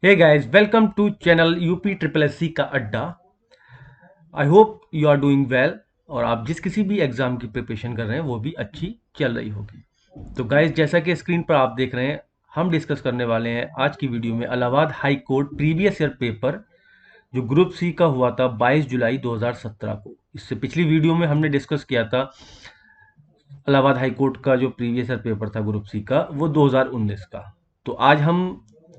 Hey guys, welcome to channel UP triple S C का अड्डा। I hope you are doing well और आप जिस किसी भी एग्जाम की प्रिपरेशन कर रहे हैं वो भी अच्छी चल रही होगी। तो गाइस, जैसा कि स्क्रीन पर आप देख रहे हैं, हम डिस्कस करने वाले हैं आज की वीडियो में Allahabad high court previous year paper जो ग्रुप सी का हुआ था 22 जुलाई 2017 को। इससे पिछली वीडियो में हमने डिस्कस किया था इलाहाबाद हाई कोर्ट का जो प्रीवियस ईयर पेपर था ग्रुप सी का, वो 2019 का। तो आज हम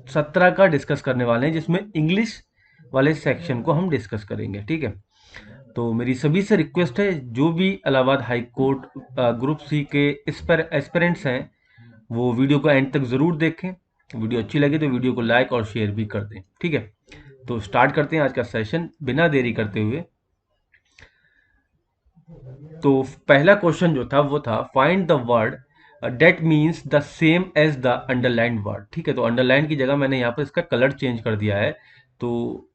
17 का डिस्कस करने वाले हैं, जिसमें इंग्लिश वाले सेक्शन को हम डिस्कस करेंगे। ठीक है, तो मेरी सभी से रिक्वेस्ट है, जो भी Allahabad high court group C के एस्पिरेंट्स हैं वो वीडियो को एंड तक ज़रूर देखें। वीडियो अच्छी लगे तो वीडियो को लाइक और शेयर भी कर दें। ठीक है, तो स्टार्ट करते हैं आज का सेशन बिना देरी करते हुए। तो पहला क्वेश्चन जो था वो था find the word that means the same as the underline word. ठीक है, तो अंडरलाइन की जगह मैंने यहाँ पर इसका कलर चेंज कर दिया है। तो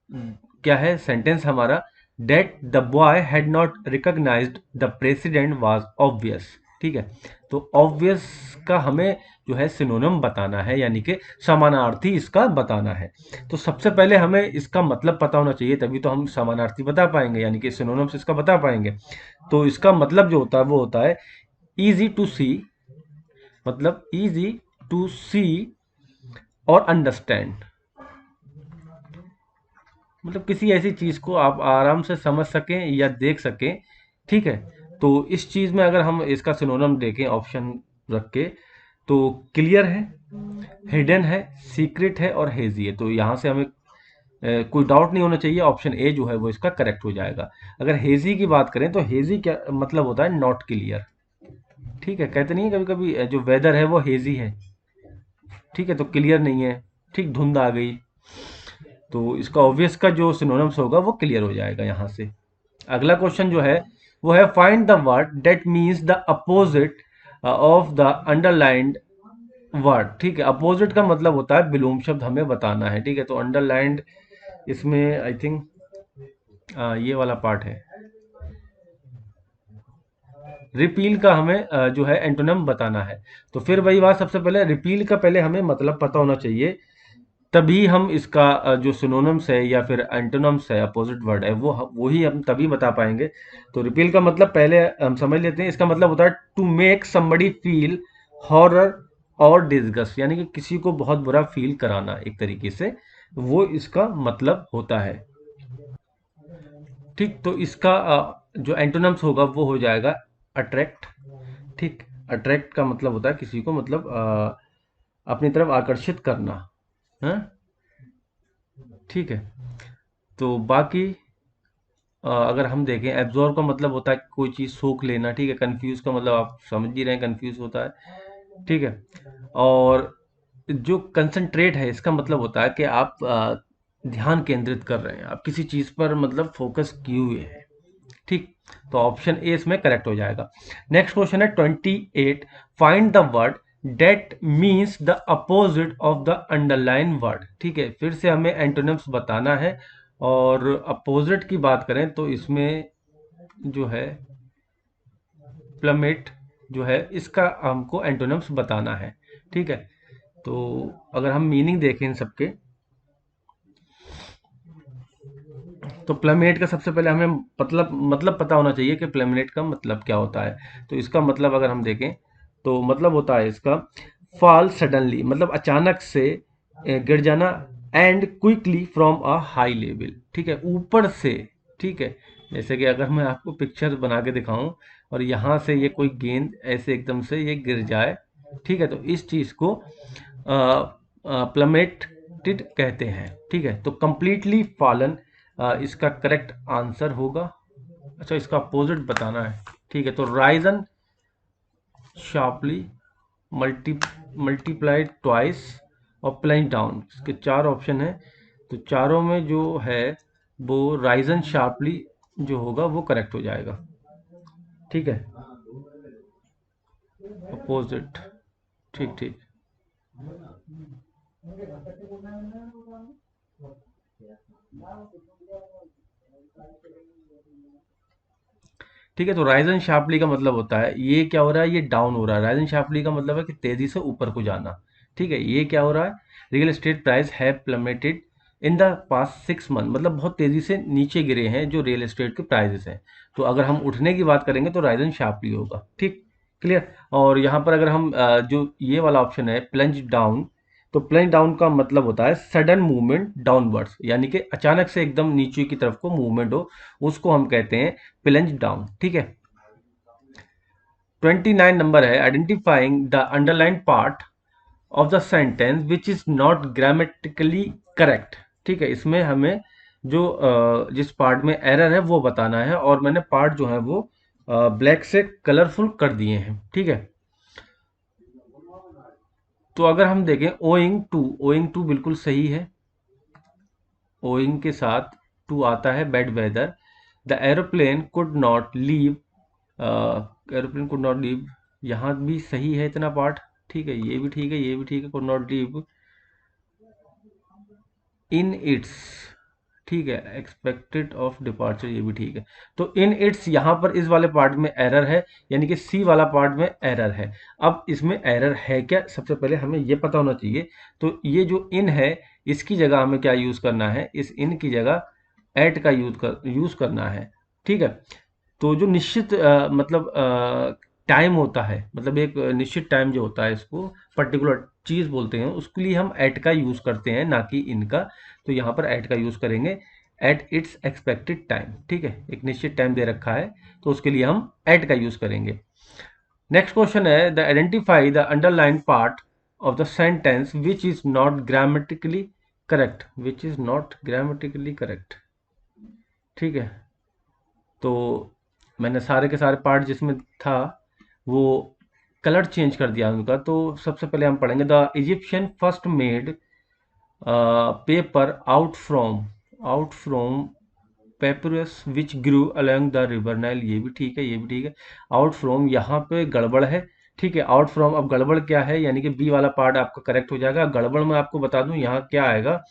क्या है सेंटेंस हमारा, that the boy had not recognised the president was obvious. ठीक है, तो ऑब्वियस का हमें जो है सिनोनिम बताना है, यानी कि समानार्थी इसका बताना है। तो सबसे पहले हमें इसका मतलब पता होना चाहिए, तभी तो हम समानार्थी बता पाएंगे, यानी कि सिनोनिम्स इसका बता पाएंगे। तो इसका मतलब जो होता है वो होता है इजी टू सी, मतलब इजी टू सी और अंडरस्टैंड, मतलब किसी ऐसी चीज को आप आराम से समझ सकें या देख सकें। ठीक है, तो इस चीज में अगर हम इसका सिनोनिम देखें ऑप्शन रख के, तो क्लियर है, हिडन है, सीक्रेट है और हेजी है। तो यहाँ से हमें कोई डाउट नहीं होना चाहिए, ऑप्शन ए जो है वो इसका करेक्ट हो जाएगा। अगर हेजी की बात करें तो हेजी क्या मतलब होता है, नॉट क्लियर। ठीक है, कहते नहीं है कभी कभी जो वेदर है वो हेजी है। ठीक है, तो क्लियर नहीं है, ठीक, धुंध आ गई। तो इसका ऑब्वियस का जो सिनोनिम्स होगा वो क्लियर हो जाएगा यहाँ से। अगला क्वेश्चन जो है वो है find the word that means the opposite of the underlined word. ठीक है, अपोजिट का मतलब होता है विलोम शब्द हमें बताना है। ठीक है, तो अंडरलाइंड इसमें आई थिंक ये वाला पार्ट है, रिपील का हमें जो है एंटोनिम बताना है। तो फिर वही बात, सबसे पहले रिपील का पहले हमें मतलब पता होना चाहिए, तभी हम इसका जो सिनोनिम्स है या फिर एंटोनिम्स है, अपोजिट वर्ड है, वो ही हम तभी बता पाएंगे। तो रिपील का मतलब पहले हम समझ लेते हैं। इसका मतलब होता है to make somebody feel horror और डिस्गस्ट, यानी कि किसी को बहुत बुरा फील कराना एक तरीके से, वो इसका मतलब होता है। ठीक, तो इसका जो एंटोनिम्स होगा वो हो जाएगा अट्रैक्ट। ठीक, अट्रैक्ट का मतलब होता है किसी को, मतलब अपनी तरफ आकर्षित करना है। ठीक है, तो बाकी अगर हम देखें, एब्जॉर्ब का मतलब होता है कोई चीज़ सोख लेना। ठीक है, कंफ्यूज का मतलब आप समझ ही रहे हैं, कंफ्यूज होता है। ठीक है, और जो कंसंट्रेट है इसका मतलब होता है कि आप ध्यान केंद्रित कर रहे हैं, आप किसी चीज़ पर मतलब फोकस किए हुए हैं। ठीक, तो ऑप्शन ए इसमें करेक्ट हो जाएगा। नेक्स्ट क्वेश्चन है 28, find the word that means the opposite of the underline word. ठीक है, फिर से हमें एंटोनिम्स बताना है, और अपोजिट की बात करें तो इसमें जो है प्लमेट जो है, इसका हमको एंटोनिम्स बताना है। ठीक है, तो अगर हम मीनिंग देखें इन सबके, तो प्लेमिनेट का सबसे पहले हमें मतलब पता होना चाहिए कि प्लेमिनेट का मतलब क्या होता है। तो इसका मतलब अगर हम देखें तो मतलब होता है इसका फॉल सडनली, मतलब अचानक से गिर जाना, and quickly from a high level. ठीक है, ऊपर से। ठीक है, जैसे कि अगर मैं आपको पिक्चर बना के दिखाऊं और यहाँ से ये कोई गेंद ऐसे एकदम से ये गिर जाए, ठीक है, तो इस चीज़ को प्लमेटेड कहते हैं। ठीक है, तो कंप्लीटली फॉलन इसका करेक्ट आंसर होगा। अच्छा, इसका अपोजिट बताना है। ठीक है, तो Ryzen sharply, multi multiplied twice और प्लेइंग डाउन, इसके चार ऑप्शन है। तो चारों में जो है वो राइजन शार्पली जो होगा वो करेक्ट हो जाएगा। ठीक है, अपोजिट। ठीक ठीक। ठीक है, तो राइजन शार्पली का मतलब होता है ये क्या हो रहा है, ये डाउन हो रहा है। राइजन शार्पली का मतलब है कि तेजी से ऊपर को जाना। ठीक है, ये क्या हो रहा है, real estate price have plummeted in the past 6 month, मतलब बहुत तेजी से नीचे गिरे हैं जो रियल एस्टेट के प्राइजेस हैं। तो अगर हम उठने की बात करेंगे तो राइजन शार्पली होगा। ठीक, क्लियर। और यहाँ पर अगर हम जो ये वाला ऑप्शन है प्लंज डाउन, तो प्लंज डाउन का मतलब होता है सडन मूवमेंट डाउनवर्ड्स, यानी कि अचानक से एकदम नीचे की तरफ को मूवमेंट हो, उसको हम कहते हैं प्लंज डाउन। ठीक है। 29 नंबर है identifying the underline part of the sentence which is not grammatically correct. ठीक है, इसमें हमें जो जिस पार्ट में एरर है वो बताना है, और मैंने पार्ट जो है वो ब्लैक से कलरफुल कर दिए हैं। ठीक है, तो अगर हम देखें ओइंग टू बिल्कुल सही है। ओइंग के साथ टू आता है bad weather. The aeroplane could not leave, aeroplane could not leave, यहाँ भी सही है इतना पार्ट। ठीक है, ये भी ठीक है, ये भी ठीक है, could not leave in its. ठीक है, एक्सपेक्टेड ऑफ डिपार्चर, ये भी ठीक है। तो इन इट्स यहाँ पर इस वाले पार्ट में एरर है, यानी कि सी वाला पार्ट में एरर है। अब इसमें एरर है क्या, सबसे पहले हमें ये पता होना चाहिए। तो ये जो इन है इसकी जगह हमें क्या यूज करना है, इस इन की जगह एट का यूज करना है। ठीक है, तो जो निश्चित मतलब टाइम होता है, मतलब एक निश्चित टाइम जो होता है इसको पर्टिकुलर चीज़ बोलते हैं, उसके लिए हम एट का यूज़ करते हैं, ना कि इनका। तो यहाँ पर एट का यूज़ करेंगे, एट इट्स एक्सपेक्टेड टाइम। ठीक है, एक निश्चित टाइम दे रखा है तो उसके लिए हम एट का यूज़ करेंगे। नेक्स्ट क्वेश्चन है the identify the underline part of the sentence which is not grammatically correct. Which is not grammatically correct. ठीक है, तो मैंने सारे के सारे पार्ट जिसमें था वो कलर चेंज कर दिया उनका। तो सबसे पहले हम पढ़ेंगे the Egyptian first made paper out from papyrus which grew along the river Nile. ये भी ठीक है, ये भी ठीक है। आउट फ्रॉम यहाँ पे गड़बड़ है। ठीक है, आउट फ्रॉम, अब गड़बड़ क्या है, यानी कि बी वाला पार्ट आपका करेक्ट हो जाएगा। गड़बड़ में आपको बता दूं यहाँ क्या आएगा,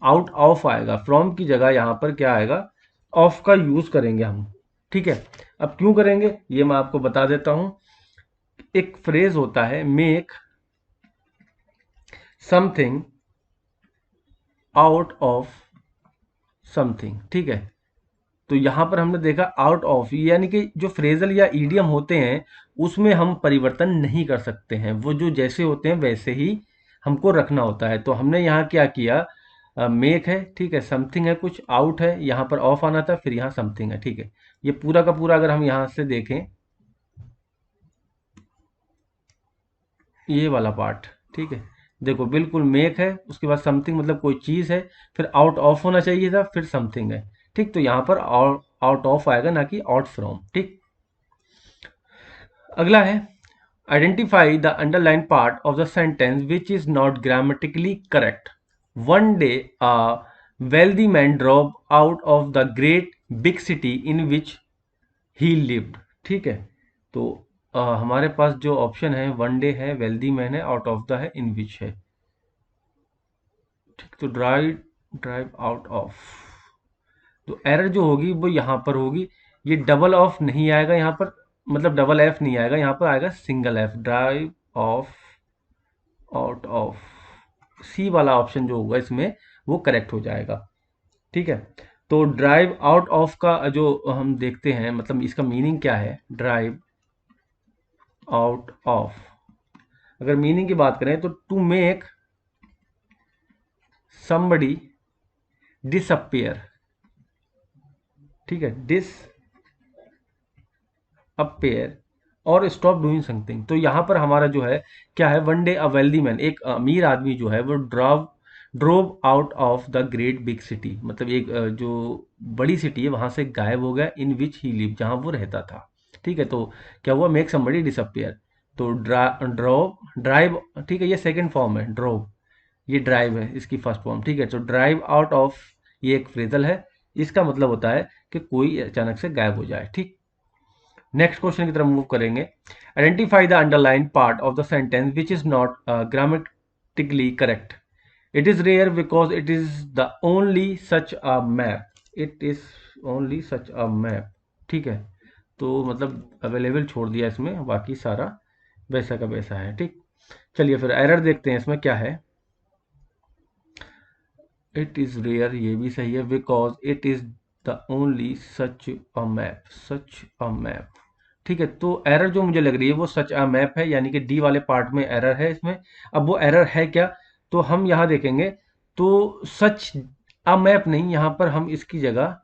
आउट ऑफ आएगा। फ्रॉम की जगह यहाँ पर क्या आएगा, ऑफ का यूज करेंगे हम। ठीक है, अब क्यों करेंगे ये मैं आपको बता देता हूं। एक फ्रेज होता है make something out of something. ठीक है, तो यहां पर हमने देखा आउट ऑफ, यानी कि जो फ्रेजल या ईडियम होते हैं उसमें हम परिवर्तन नहीं कर सकते हैं, वो जो जैसे होते हैं वैसे ही हमको रखना होता है। तो हमने यहाँ क्या किया, मेक है, ठीक है, समथिंग है, कुछ आउट है, यहाँ पर ऑफ आना था, फिर यहाँ समथिंग है। ठीक है, ये पूरा का पूरा अगर हम यहाँ से देखें ये वाला पार्ट। ठीक है, देखो बिल्कुल मेक है, उसके बाद समथिंग मतलब कोई चीज है, फिर आउट ऑफ होना चाहिए था, फिर समथिंग है। ठीक, तो यहाँ पर आउट ऑफ आएगा, ना कि आउट फ्रॉम। ठीक, अगला है identify the underline part of the sentence which is not grammatically correct. One day a wealthy man drop out of the great big city in which he lived. ठीक है, तो हमारे पास जो ऑप्शन है one day है, wealthy man है, out of the है, इन विच है। ठीक, तो ड्राइव ड्राइव आउट ऑफ, तो एरर जो होगी वो यहाँ पर होगी। ये डबल ऑफ नहीं आएगा यहाँ पर, मतलब डबल एफ नहीं आएगा यहाँ पर, आएगा single F, drive off out of. C वाला ऑप्शन जो होगा इसमें वो करेक्ट हो जाएगा। ठीक है, तो ड्राइव आउट ऑफ का जो हम देखते हैं, मतलब इसका मीनिंग क्या है, ड्राइव आउट ऑफ, अगर मीनिंग की बात करें तो टू मेक somebody disappear। ठीक है, disappear और स्टॉप डूइंग समथिंग। तो यहाँ पर हमारा जो है क्या है, one day a wealthy man, एक अमीर आदमी जो है वो drove out of the great big city, मतलब एक जो बड़ी सिटी है वहां से गायब हो गया, इन विच ही लिव, जहां वो रहता था। ठीक है, तो क्या हुआ, मेक समबडी डिसअपियर। तो ड्राइव, ठीक है, ये सेकंड फॉर्म है ड्रोव, ये ड्राइव है इसकी फर्स्ट फॉर्म। ठीक है, तो ड्राइव आउट ऑफ ये एक फ्रेजल है, इसका मतलब होता है कि कोई अचानक से गायब हो जाए। ठीक, नेक्स्ट क्वेश्चन की तरफ मूव करेंगे। Identify the underline part of the sentence which is not grammatically correct. It is rare because it is the only such a map. It is only such a map. ठीक है, तो मतलब available छोड़ दिया इसमें, बाकी सारा वैसा का वैसा है। ठीक, चलिए फिर एरर देखते हैं इसमें क्या है। इट इज रेयर, ये भी सही है, because it is the only such a map, such a map. ठीक है, तो एरर जो मुझे लग रही है वो सच अ मैप है, यानी कि डी वाले पार्ट में एरर है इसमें। अब वो एरर है क्या, तो हम यहाँ देखेंगे, तो सच अ मैप नहीं, यहाँ पर हम इसकी जगह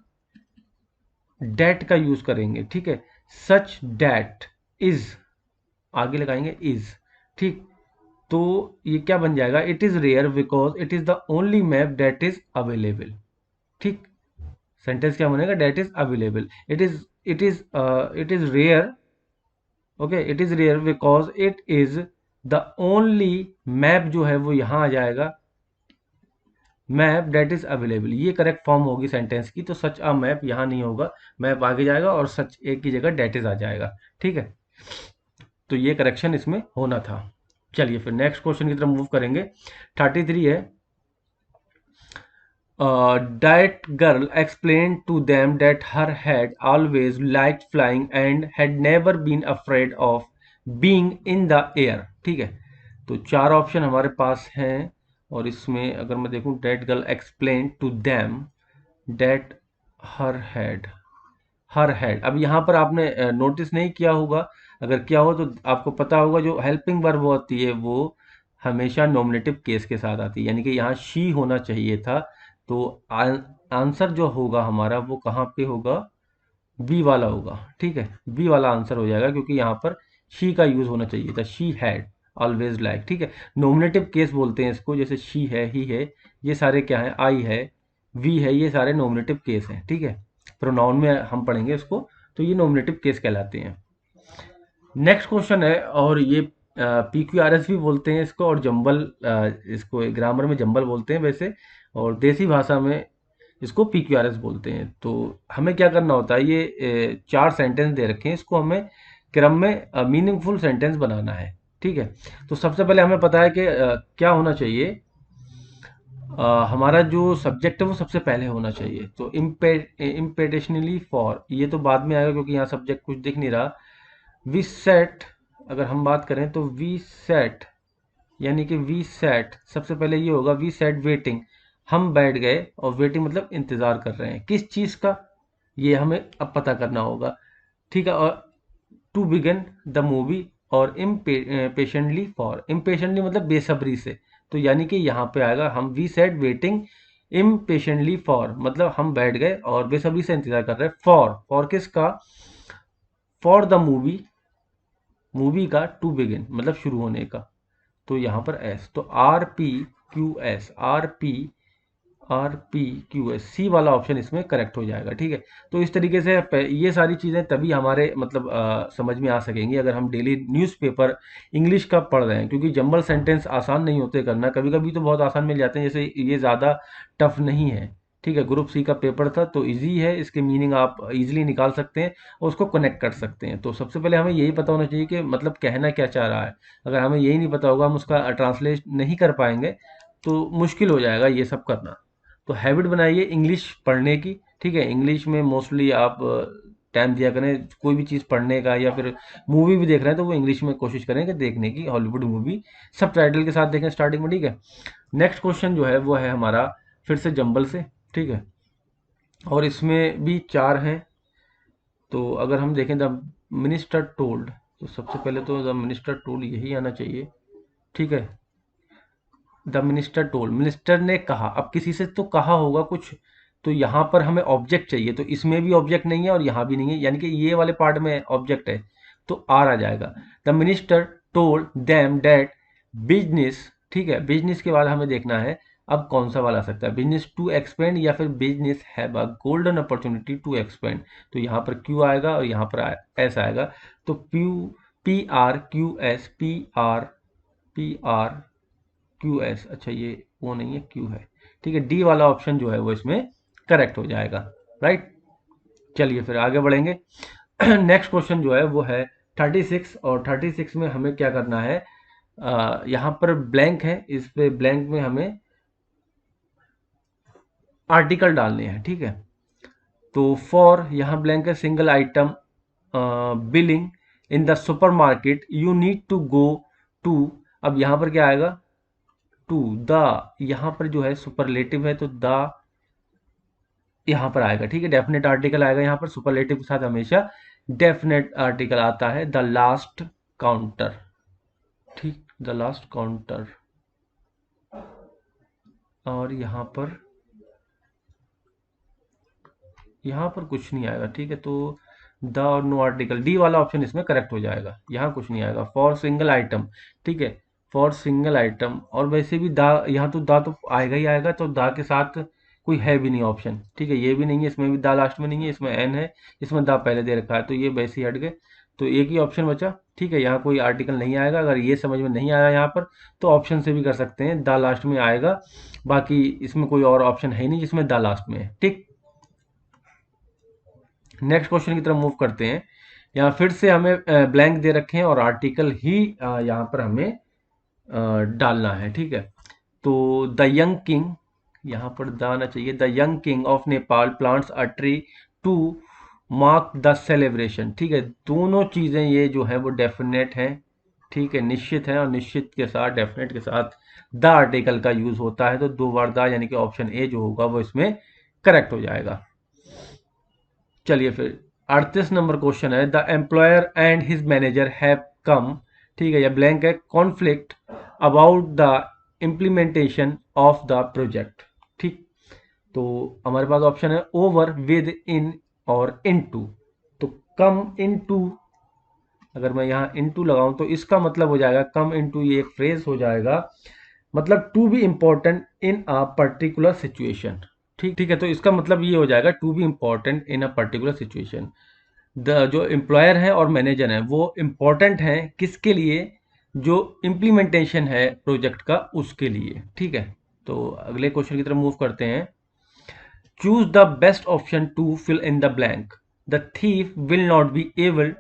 डेट का यूज करेंगे। ठीक है, सच डेट इज, आगे लगाएंगे इज। ठीक, तो ये क्या बन जाएगा, it is rare because it is the only map that is available. ठीक, सेंटेंस क्या बनेगा, that is available, it is rare, okay, it is rare because it is the only map, जो है वो यहां आ जाएगा, मैप डेट इज अवेलेबल, ये करेक्ट फॉर्म होगी सेंटेंस की। तो सच अ मैप यहाँ नहीं होगा, मैप आगे जाएगा और सच एक की जगह डेट इज आ जाएगा। ठीक है, तो ये करेक्शन इसमें होना था। चलिए फिर नेक्स्ट क्वेश्चन की तरफ मूव करेंगे। 33 है, that girl explained to them that her had always liked flying and had never been afraid of being in the air। ठीक है, तो चार ऑप्शन हमारे पास हैं, और इसमें अगर मैं देखूं, that girl explained to them that her had अब यहाँ पर आपने नोटिस नहीं किया होगा, अगर किया हो तो आपको पता होगा, जो हेल्पिंग वर्ब होती है वो हमेशा नॉमिनेटिव केस के साथ आती है, यानी कि यहाँ शी होना चाहिए था। तो आंसर जो होगा हमारा वो कहाँ पे होगा, बी वाला होगा। ठीक है, बी वाला आंसर हो जाएगा, क्योंकि यहाँ पर शी का यूज होना चाहिए था, शी हैड ऑलवेज लाइक। ठीक है, नॉमिनेटिव केस बोलते हैं इसको, जैसे शी है, ही है, ये सारे क्या है, आई है, वी है, ये सारे नॉमिनेटिव केस हैं। ठीक है, प्रोनाउन में हम पढ़ेंगे इसको, तो ये नॉमिनेटिव केस कहलाते हैं। नेक्स्ट क्वेश्चन है, और ये PQRS भी बोलते हैं इसको, और जंबल, इसको ग्रामर में जंबल बोलते हैं वैसे, और देसी भाषा में इसको PQRS बोलते हैं। तो हमें क्या करना होता है, ये चार सेंटेंस दे रखे हैं, इसको हमें क्रम में मीनिंगफुल सेंटेंस बनाना है। ठीक है, तो सबसे पहले हमें पता है कि क्या होना चाहिए, हमारा जो सब्जेक्ट है वो सबसे पहले होना चाहिए। तो इम्पेटेशनली फॉर, ये तो बाद में आएगा क्योंकि यहाँ सब्जेक्ट कुछ दिख नहीं रहा। वी सेट, अगर हम बात करें तो वी सेट, यानी कि वी सेट सबसे पहले ये होगा, वी सेट वेटिंग, हम बैठ गए, और वेटिंग मतलब इंतजार कर रहे हैं किस चीज का, ये हमें अब पता करना होगा। ठीक है, और टू बिगिन द मूवी, और इम्पेशेंटली फॉर, इम्पेशेंटली मतलब बेसब्री से, तो यानी कि यहाँ पे आएगा, हम we sat waiting impatiently for, मतलब हम बैठ गए और बेसब्री से इंतजार कर रहे हैं। फॉर किसका, फॉर द मूवी, मूवी का, टू बिगिन मतलब शुरू होने का, तो यहाँ पर एस, तो RPQS, RPQS, सी वाला ऑप्शन इसमें करेक्ट हो जाएगा। ठीक है, तो इस तरीके से ये सारी चीज़ें तभी हमारे मतलब समझ में आ सकेंगी अगर हम डेली न्यूज़पेपर इंग्लिश का पढ़ रहे हैं, क्योंकि जंबल सेंटेंस आसान नहीं होते करना, कभी कभी तो बहुत आसान मिल जाते हैं, जैसे ये ज़्यादा टफ नहीं है। ठीक है, ग्रुप सी का पेपर था तो इजी है, इसके मीनिंग आप इजीली निकाल सकते हैं और उसको कनेक्ट कर सकते हैं। तो सबसे पहले हमें यही पता होना चाहिए कि मतलब कहना क्या चाह रहा है। अगर हमें यही नहीं पता होगा, हम उसका ट्रांसलेट नहीं कर पाएंगे, तो मुश्किल हो जाएगा ये सब करना। तो हैबिट बनाइए इंग्लिश पढ़ने की। ठीक है, इंग्लिश में मोस्टली आप टाइम दिया करें, कोई भी चीज़ पढ़ने का, या फिर मूवी भी देख रहे हैं तो वो इंग्लिश में कोशिश करें कि देखने की, हॉलीवुड मूवी सब टाइटल के साथ देखें स्टार्टिंग में। ठीक है, नेक्स्ट क्वेश्चन जो है वो है हमारा फिर से जंबल से। ठीक है, और इसमें भी चार हैं, तो अगर हम देखें, द मिनिस्टर टोल्ड, तो सबसे पहले तो द मिनिस्टर टोल्ड यही आना चाहिए। ठीक है, द मिनिस्टर टोल्ड, मिनिस्टर ने कहा, अब किसी से तो कहा होगा कुछ, तो यहाँ पर हमें ऑब्जेक्ट चाहिए, तो इसमें भी ऑब्जेक्ट नहीं है और यहाँ भी नहीं है, यानी कि ये वाले पार्ट में ऑब्जेक्ट है, तो आर आ जाएगा। The minister told them that business. ठीक है, बिजनेस के बाद हमें देखना है अब कौन सा वाला आ सकता है, बिजनेस टू एक्सपेंड या फिर business have a golden opportunity to expand. तो यहाँ पर क्यू आएगा और यहाँ पर एस आएगा, तो PRQS, PRQS, अच्छा ये वो नहीं है, क्यू है। ठीक है, डी वाला ऑप्शन जो है वो इसमें करेक्ट हो जाएगा। राइट, चलिए फिर आगे बढ़ेंगे। नेक्स्ट क्वेश्चन जो है वो है 36, और 36 में हमें क्या करना है, यहाँ पर ब्लैंक है, इस पे ब्लैंक में हमें आर्टिकल डालने हैं। ठीक है, तो फॉर, यहाँ ब्लैंक है, single item billing in the supermarket you need to go to, अब यहाँ पर क्या आएगा, टू द, यहाँ पर जो है सुपरलेटिव है तो द यहाँ पर आएगा, ठीक है। डेफिनेट आर्टिकल आएगा यहाँ पर, सुपरलेटिव के साथ हमेशा डेफिनेट आर्टिकल आता है। द लास्ट काउंटर, ठीक, द लास्ट काउंटर। और यहाँ पर कुछ नहीं आएगा, ठीक है। तो द और नो आर्टिकल, डी वाला ऑप्शन इसमें करेक्ट हो जाएगा, यहाँ कुछ नहीं आएगा। फॉर सिंगल आइटम, ठीक है, फॉर सिंगल आइटम। और वैसे भी द, यहाँ तो द तो आएगा ही आएगा, तो द के साथ कोई है भी नहीं ऑप्शन, ठीक है। ये भी नहीं है, इसमें भी द लास्ट में नहीं है, इसमें एन है, इसमें द पहले दे रखा है, तो ये वैसे ही हट गए। तो एक ही ऑप्शन बचा, ठीक है, यहाँ कोई आर्टिकल नहीं आएगा। अगर ये समझ में नहीं आ रहा यहाँ पर तो ऑप्शन से भी कर सकते हैं, द लास्ट में आएगा। बाकी इसमें कोई और ऑप्शन है नहीं जिसमें द लास्ट में है, ठीक। नेक्स्ट क्वेश्चन की तरफ मूव करते हैं। यहाँ फिर से हमें ब्लैंक दे रखे हैं और आर्टिकल ही यहाँ पर हमें डालना है, ठीक है। तो द यंग किंग, यहाँ पर द आना चाहिए। The young king of Nepal plants a tree to mark the celebration, ठीक है। दोनों चीज़ें ये जो है वो डेफिनेट हैं, ठीक है, निश्चित है। और निश्चित के साथ डेफिनेट के साथ द आर्टिकल का यूज होता है, तो दो बार द, यानी कि ऑप्शन ए जो होगा वो इसमें करेक्ट हो जाएगा। चलिए फिर 38 नंबर क्वेश्चन है। The employer and his manager have come, ठीक है, या ब्लैंक है, conflict about the implementation of the project, ठीक। तो हमारे पास ऑप्शन है ओवर, विद, इन और इनटू। तो कम इनटू, अगर मैं यहाँ इनटू लगाऊं तो इसका मतलब हो जाएगा कम इनटू, ये एक फ्रेज हो जाएगा, मतलब to be important in a particular situation, ठीक, ठीक है। तो इसका मतलब ये हो जाएगा to be important in a particular situation. The जो एम्प्लॉयर है और मैनेजर है वो इम्पोर्टेंट है किसके लिए, जो इम्प्लीमेंटेशन है प्रोजेक्ट का उसके लिए, ठीक है। तो अगले क्वेश्चन की तरफ मूव करते हैं। Choose the best option to fill in the blank. The thief will not be able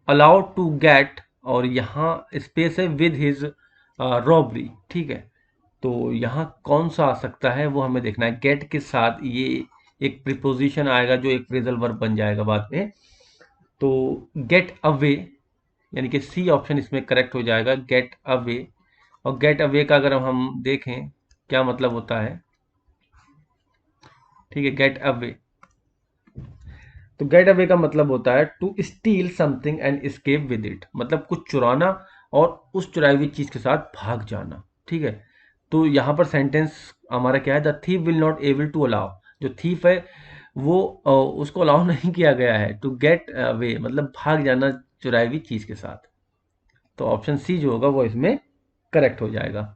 allowed to get, और यहाँ स्पेस है, विद हिज रॉबरी, ठीक है। तो यहाँ कौन सा आ सकता है वो हमें देखना है। गेट के साथ ये एक प्रीपोजिशन आएगा जो एक फ्रेजल वर्ब बन जाएगा बाद में। तो गेट अवे, यानी कि सी ऑप्शन इसमें करेक्ट हो जाएगा, गेट अवे। और गेट अवे का अगर हम देखें क्या मतलब होता है, ठीक है, गेट अवे। तो गेट अवे का मतलब होता है to steal something and escape with it, मतलब कुछ चुराना और उस चुराई हुई चीज के साथ भाग जाना, ठीक है। तो यहाँ पर सेंटेंस हमारा क्या है, the thief will not able to allow, जो थीफ है वो उसको अलाउ नहीं किया गया है टू गेट अवे, मतलब भाग जाना चुराई हुई चीज के साथ। तो ऑप्शन सी जो होगा वो इसमें करेक्ट हो जाएगा।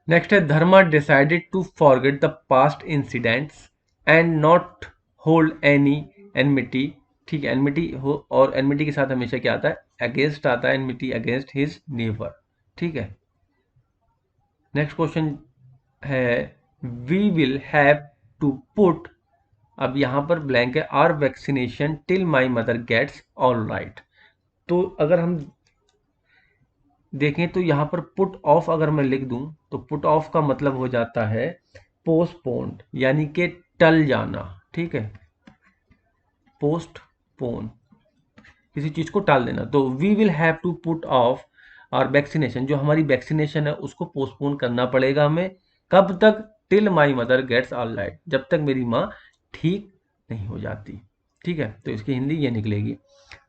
नेक्स्ट है, Dharma decided to forget the past incidents and not hold any enmity, ठीक है। एनमिटी हो, और एनमिटी के साथ हमेशा क्या आता है, अगेंस्ट आता है, एनमिटी अगेंस्ट हिज नेबर, ठीक है। नेक्स्ट क्वेश्चन है, we will have to put, अब यहाँ पर ब्लैंक है, our vaccination till my mother gets all right. तो अगर हम देखें तो यहाँ पर पुट ऑफ अगर मैं लिख दूं तो पुट ऑफ का मतलब हो जाता है पोस्टपोन्ड, यानी कि टल जाना, ठीक है, पोस्टपोन, किसी चीज को टाल देना। तो we will have to put off our vaccination, जो हमारी वैक्सीनेशन है उसको पोस्टपोन करना पड़ेगा हमें, कब तक, till my mother gets all right, जब तक मेरी माँ ठीक नहीं हो जाती, ठीक है। तो इसकी हिंदी ये निकलेगी।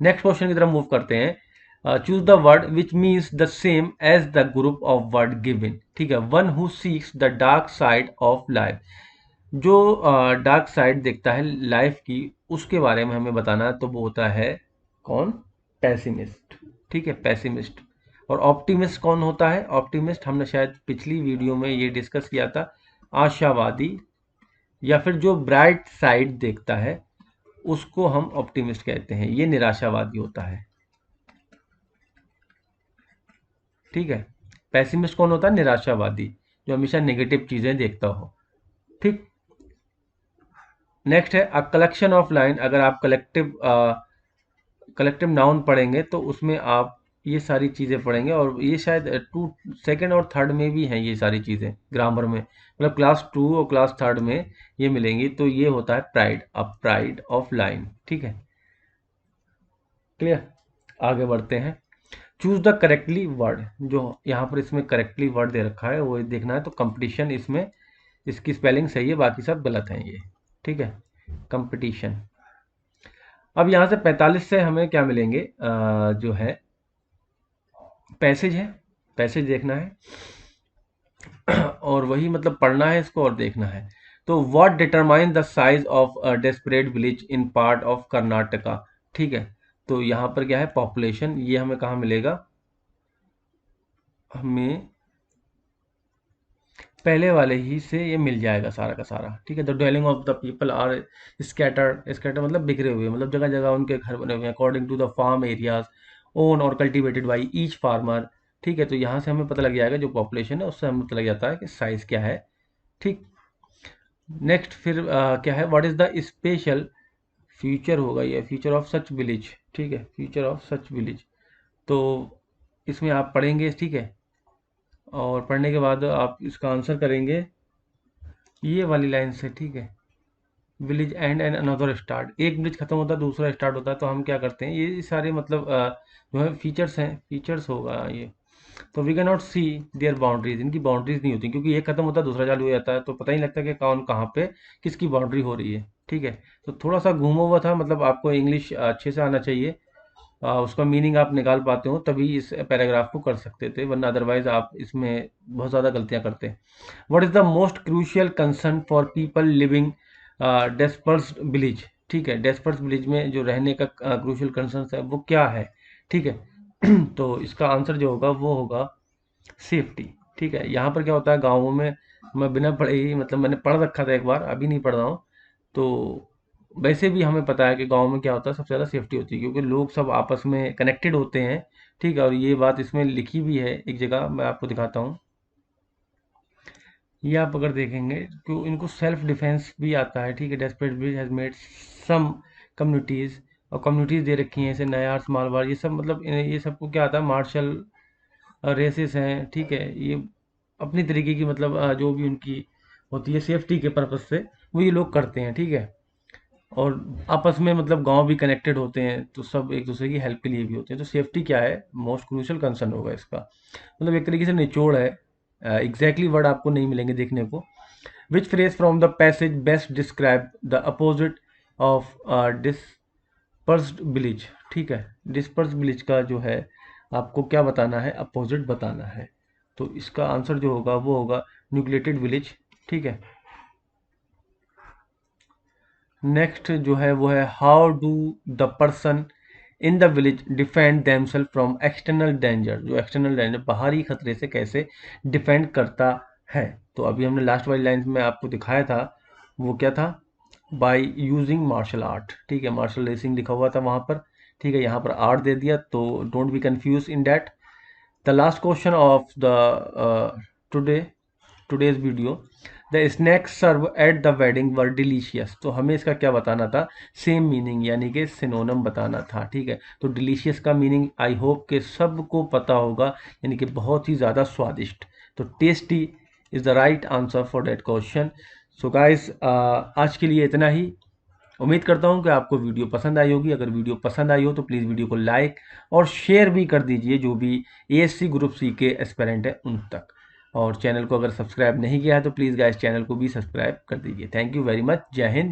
नेक्स्ट क्वेश्चन की तरफ मूव करते हैं। Choose the word which means the same as the group of word given, ठीक है। One who seeks the dark side of life, जो डार्क साइड देखता है लाइफ की उसके बारे में हमें बताना है, तो वो होता है कौन, पैसिमिस्ट, ठीक है, पैसिमिस्ट। और ऑप्टिमिस्ट कौन होता है, ऑप्टिमिस्ट हमने शायद पिछली वीडियो में ये डिस्कस किया था, आशावादी, या फिर जो ब्राइट साइड देखता है उसको हम ऑप्टिमिस्ट कहते हैं, ये निराशावादी होता है, ठीक है। पैसिमिस्ट कौन होता है, निराशावादी, जो हमेशा नेगेटिव चीजें देखता हो, ठीक। नेक्स्ट है अ कलेक्शन ऑफ लाइन, अगर आप कलेक्टिव नाउन पढ़ेंगे तो उसमें आप ये सारी चीज़ें पढ़ेंगे, और ये शायद टू सेकंड और थर्ड में भी हैं ये सारी चीज़ें ग्रामर में, मतलब क्लास 2 और क्लास 3 में ये मिलेंगी। तो ये होता है pride, a pride of line, ठीक है, क्लियर। आगे बढ़ते हैं। चूज द करेक्टली वर्ड, जो यहाँ पर इसमें करेक्टली वर्ड दे रखा है वो देखना है। तो कंपटीशन, इसमें इसकी स्पेलिंग सही है, बाकी सब गलत हैं ये, ठीक है, कंपटीशन। अब यहाँ से 45 से हमें क्या मिलेंगे, जो है पैसेज है, पैसेज देखना है और वही मतलब पढ़ना है इसको और देखना है। तो what determine the size of a desperate village in part of Karnataka, ठीक है। तो यहाँ पर क्या है, पॉपुलेशन, ये हमें कहाँ मिलेगा, हमें पहले वाले ही से ये मिल जाएगा सारा का सारा, ठीक है। The dwelling of the people are scattered, scatter मतलब बिखरे हुए, मतलब जगह जगह उनके घर बने हुए हैं, according to the farm areas own और कल्टिवेटेड बाई ईच फार्मर, ठीक है। तो यहाँ से हमें पता लग जाएगा जो पॉपुलेशन है, उससे हमें पता लग जाता है कि साइज क्या है, ठीक। नेक्स्ट फिर क्या है, what is the special future, होगा ये फ्यूचर ऑफ सच विलेज, ठीक है, फ्यूचर ऑफ सच विलेज। तो इसमें आप पढ़ेंगे, ठीक है, और पढ़ने के बाद आप इसका आंसर करेंगे ये वाली लाइन से, ठीक है। Village and and another start, एक विलेज खत्म होता है दूसरा स्टार्ट होता है, तो हम क्या करते हैं, ये सारे मतलब जो है फीचर्स हैं, फीचर्स होगा ये। तो we can not see their boundaries, इनकी बाउंड्रीज नहीं होती, क्योंकि एक खत्म होता है दूसरा चालू हो जाता है, तो पता ही नहीं लगता कि कौन कहाँ पे किसकी बाउंड्री हो रही है, ठीक है। तो थोड़ा सा घूमा हुआ था, मतलब आपको इंग्लिश अच्छे से आना चाहिए, उसका मीनिंग आप निकाल पाते हो तभी इस पैराग्राफ को कर सकते थे, वरना अदरवाइज आप इसमें बहुत ज़्यादा गलतियां करते हैं। What is the most crucial concern for people living dispersed village, ठीक है, डेस्पर्स विलेज में जो रहने का क्रूशियल कंसर्न है वो क्या है, ठीक है। तो इसका आंसर जो होगा वो होगा सेफ्टी, ठीक है। यहाँ पर क्या होता है गाँवों में, मैं बिना पढ़े ही, मतलब मैंने पढ़ रखा था एक बार, अभी नहीं पढ़ रहा हूँ। तो वैसे भी हमें पता है कि गाँव में क्या होता है, सबसे ज़्यादा सेफ्टी होती है, क्योंकि लोग सब आपस में कनेक्टेड होते हैं, ठीक है। और ये बात इसमें लिखी भी है एक जगह, मैं आपको दिखाता हूँ। ये आप अगर देखेंगे तो इनको सेल्फ डिफेंस भी आता है, ठीक है। Desperate village has made some communities, और कम्युनिटीज़ दे रखी हैं जैसे नयार्स, मारवाड़, ये सब, मतलब ये सबको क्या आता है, मार्शल रेसेस हैं, ठीक है। ये अपनी तरीके की मतलब जो भी उनकी होती है सेफ्टी के पर्पज़ से वो ये लोग करते हैं, ठीक है। और आपस में मतलब गांव भी कनेक्टेड होते हैं, तो सब एक दूसरे की हेल्प के लिए भी होते हैं। तो सेफ्टी क्या है, मोस्ट क्रूशियल कंसर्न होगा इसका, मतलब एक तरीके से निचोड़ है, एग्जैक्टली वर्ड आपको नहीं मिलेंगे देखने को। Which phrase from the passage best describe the opposite of dispersed village, ठीक है। डिस्पर्स्ड विलेज का जो है आपको क्या बताना है, अपोजिट बताना है। तो इसका आंसर जो होगा वो होगा न्यूक्लिएटेड विलेज, ठीक है। नेक्स्ट जो है वो है, how do the person in the village defend themselves from external danger, जो एक्सटर्नल डेंजर बाहरी खतरे से कैसे डिफेंड करता है। तो अभी हमने लास्ट वाली लाइन में आपको दिखाया था, वो क्या था, बाय यूजिंग मार्शल आर्ट, ठीक है। मार्शल रेसिंग लिखा हुआ था वहाँ पर, ठीक है, यहाँ पर आर्ट दे दिया, तो don't be confuse in that. The last question of the today today's video, the snacks serve at the wedding were delicious, तो हमें इसका क्या बताना था, सेम मीनिंग यानी कि सिनोनम बताना था, ठीक है। तो डिलीशियस का मीनिंग आई होप के सबको पता होगा, यानी कि बहुत ही ज़्यादा स्वादिष्ट। तो tasty is the right answer for that question. So guys, आज के लिए इतना ही। उम्मीद करता हूँ कि आपको वीडियो पसंद आई होगी। अगर वीडियो पसंद आई हो तो प्लीज़ वीडियो को लाइक और शेयर भी कर दीजिए, जो भी एएससी ग्रुप सी के एस्पिरेंट है उन तक। और चैनल को अगर सब्सक्राइब नहीं किया है तो प्लीज़ गाइस चैनल को भी सब्सक्राइब कर दीजिए। Thank you very much. जय हिंद।